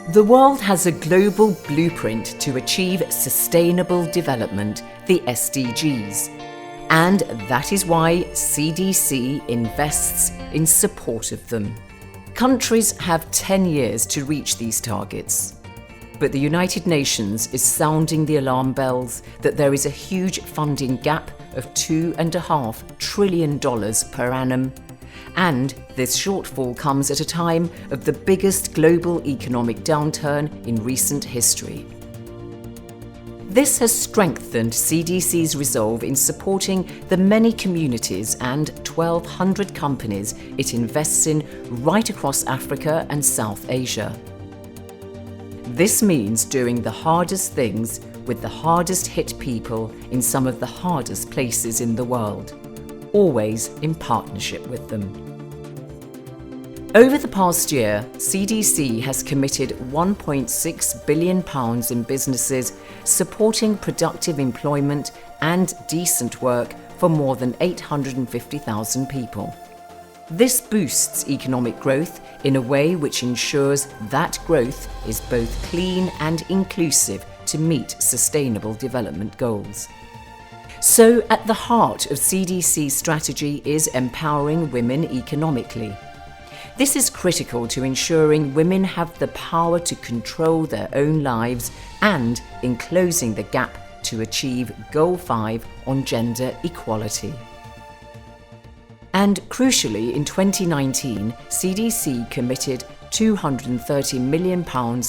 The world has a global blueprint to achieve sustainable development, the SDGs. And that is why CDC invests in support of them. Countries have 10 years to reach these targets. But the United Nations is sounding the alarm bells that there is a huge funding gap of $2.5 trillion per annum. And this shortfall comes at a time of the biggest global economic downturn in recent history. This has strengthened CDC's resolve in supporting the many communities and 1,200 companies it invests in right across Africa and South Asia. This means doing the hardest things with the hardest hit people in some of the hardest places in the world, always in partnership with them. Over the past year, CDC has committed £1.6 billion in businesses supporting productive employment and decent work for more than 850,000 people. This boosts economic growth in a way which ensures that growth is both clean and inclusive to meet sustainable development goals. So, at the heart of CDC's strategy is empowering women economically. This is critical to ensuring women have the power to control their own lives and in closing the gap to achieve Goal 5 on gender equality. And crucially, in 2019, CDC committed £230 million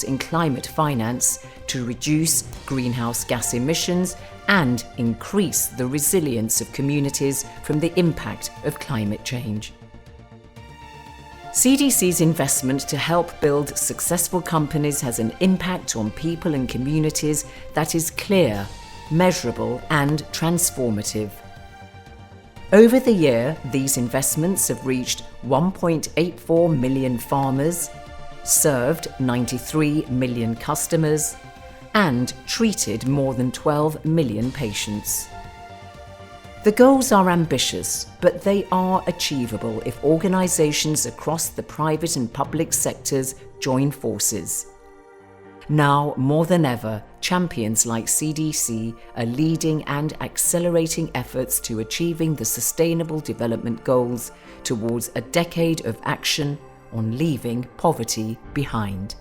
in climate finance to reduce greenhouse gas emissions and increase the resilience of communities from the impact of climate change. CDC's investment to help build successful companies has an impact on people and communities that is clear, measurable, and transformative. Over the year, these investments have reached 1.84 million farmers, served 93 million customers, and treated more than 12 million patients. The goals are ambitious, but they are achievable if organisations across the private and public sectors join forces. Now, more than ever, champions like CDC are leading and accelerating efforts to achieving the Sustainable Development Goals towards a decade of action on leaving poverty behind.